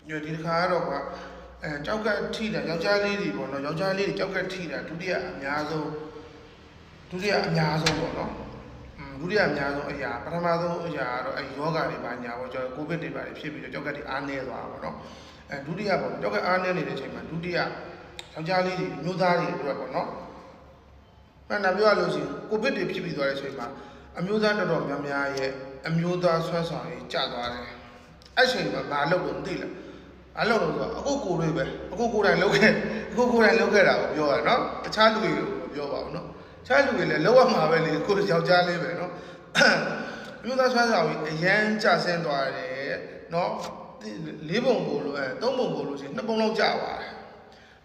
ဒီတစ်ခါကတော့ကကြောက်ကထိတာယောက်ျားလေးတွေပေါ့နော်ယောက်ျားလေးတွေကြောက်ကထိတာဒုတိယအများဆုံးပေါ့နော်ဒုတိယအများဆုံးအရာပထမဆုံးအရာကတော့ယောဂတွေပါညာပေါ့ကျွန်တော်ကိုဗစ်တွေပါဖြစ်ပြီးတော့ကြောက်ကတွေအားနည်းသွားတာပေါ့နော်ဒုတိယပေါ့ကြောက်ကအားနည်းနေတဲ့အချိန်မှာဒုတိယယောက်ျားလေးတွေမျိုးသားတွေအတွက်ပေါ့နော်နောက်ပြောရလို့ရှိရင်ကိုဗစ်တွေဖြစ်ပြီးသွားတဲ့အချိန်မှာအမျိုးသားတော်တော်များများရဲ့အမျိုးသားဆွမ်းဆောင်ရေးကျသွားတယ်အဲ့ချိန်မှာဘာလုပ်လို့မသိလားအဲ့လိုဆိုအခုကိုယ်တွေပဲအခုကိုယ်တိုင်လုပ်ခဲ့တာကိုပြောရနော်တခြားလူတွေကိုမပြောပါဘူးနော်တခြားလူတွေလည်းလောက်ရမှာပဲလေကိုယ်ယောက်ျားလေးပဲနော်အမျိုးသားဆွမ်းဆောင်ရေးအရန်ကျဆင်းသွားတယ်နော်၄ပုံပို့လို့၃ပုံပို့လို့ရှိရင်၂ပုံလောက်ကျသွားတယ်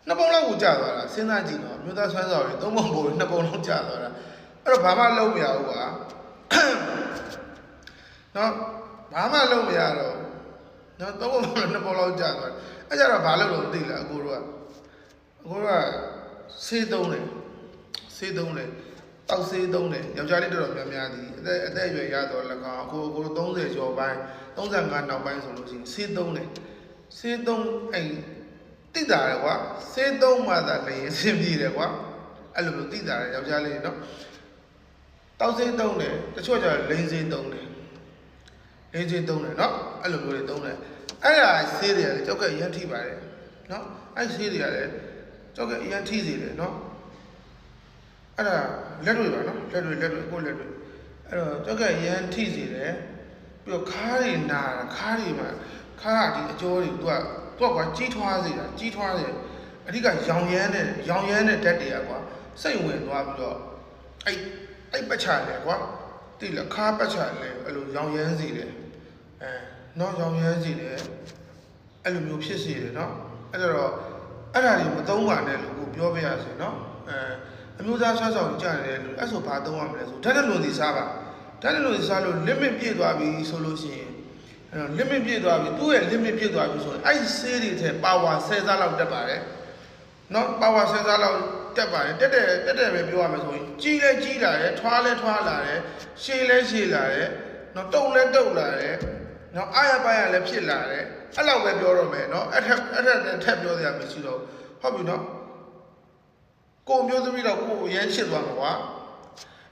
၂ပုံလောက်ကိုကျသွားတာစဉ်းစားကြည့်နော်အမျိုးသားဆွမ်းဆောင်ရေး၃ပုံပို့လို့၂ပုံလောက်ကျသွားတာအဲ့တော့ဘာမှလုပ်မရဘူးကွာနော်ဘာမှလုပ်မရတော့နော်၃ပုံပို့လို့၂ပုံလောက်ကျသွားတယ်အဲ့ကြတော့ဘာလုပ်လို့မသိလားအကိုတို့ကဆေးသုံးတယ်တောက်ဆေးသုံးတယ်ယောက်ျားလေးတော်တော်များများဒီအသက်အရွယ်ရတော့၎င်းကို30ကျော်ပိုင်း35နောက်ပိုင်းဆိုလို့ရှိရင်ဆေးသုံးတယ်ဆေးသုံးတိတာတယ်ကွာဆေးသုံးမှသာလည်းအဆင်ပြေတယ်ကွာအဲ့လိုမျိုးတိတာတယ်ယောက်ျားလေးနော်တောက်ဆေးသုံးတယ်တချို့ကျတော့လိန်ဆေးသုံးတယ်နော်အဲ့လိုမျိုးတွေသုံးတယ်အဲ့ဒါဆေးတွေကလည်းကြောက်ကရမ်းထိပါတယ်နော်အဲ့ဆေးတွေကလည်းကြောက်ကရမ်းထိစေတယ်နော်အဲ့ဒါလက်တွေပါနော်လက်တွေအဲ့တော့ကြောက်ကရမ်းထိစေတယ်ပြီးတော့ခါးတွေနာတာခါးဒီအကျော်တွေသူကကြီးထွားစေတယ်အဓိကရောင်ရမ်းတဲ့ဓာတ်တွေကကွာစိတ်ဝင်သွားပြီးတော့အဲ့ပတ်ချတယ်ကွာတိလခါးပတ်ချတယ်အဲ့လိုရောင်ရမ်းစေတယ်နော်ရောင်ရမ်းစေတယ်အဲ့လိုမျိုးဖြစ်စေတယ်နော်အဲ့တော့အဲ့ဒါတွေမသုံးပါနဲ့လို့ကိုပြောပြရစီနော်အမျိုးသားဆွမ်းဆောင်ကြတယ်လို့အဲ့ဆိုဘာသုံးရမလဲဆိုဓာတ်နဲ့လွန်စီစားပါဓာတ်နဲ့လွန်စီစားလို့ limit ပြည့်သွားပြီဆိုလို့ရှိရင်limit ပြည့်သွားပြီသူ့ရဲ့ limit ပြည့်သွားပြီဆိုရင်အဲ့ဆေးတွေထဲ power 10 ဆလောက်တက်ပါတယ်နော် power 10 ဆလောက်တက်ပါတယ်တက်တယ်ပဲပြောရမယ်ဆိုရင်ကြီးလာတယ်ထွားလာတယ်ရှည်လာတယ်နော်တုံလာတယ်နော်အားရပါရလည်းဖြစ်လာတယ်အဲ့လောက်ပဲပြောတော့မယ်နော်အဲ့ထက်ပြောစရာမရှိတော့ဟုတ်ပြီနော်ကိုမျိုးသမီးတော့ကိုအရင်ချစ်သွားမှာကွာ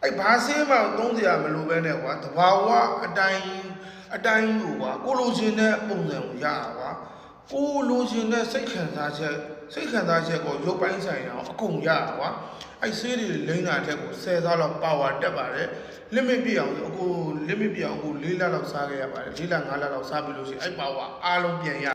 အဲ့ဘာဆေးမှသုံးစရာမလိုပဲနဲ့ကွာတဘာဝအတိုင်းကိုကွာကိုလိုချင်တဲ့ပုံစံကိုရတာကွာကိုလိုချင်တဲ့စိတ်ခံစားချက်ကိုရုပ်ပိုင်းဆိုင်ရာအကုန်ရတာကွာအဲ့ဆေးတွေလိမ့်တာတဲ့ကို10 ဆလောက် power တက်ပါတယ် limit ပြည့်အောင်ကို4 လလောက်စားခဲ့ရပါတယ်4 လ 5 လလောက်စားပြီးလို့ရှိရင်အဲ့ power အားလုံးပြန်ရ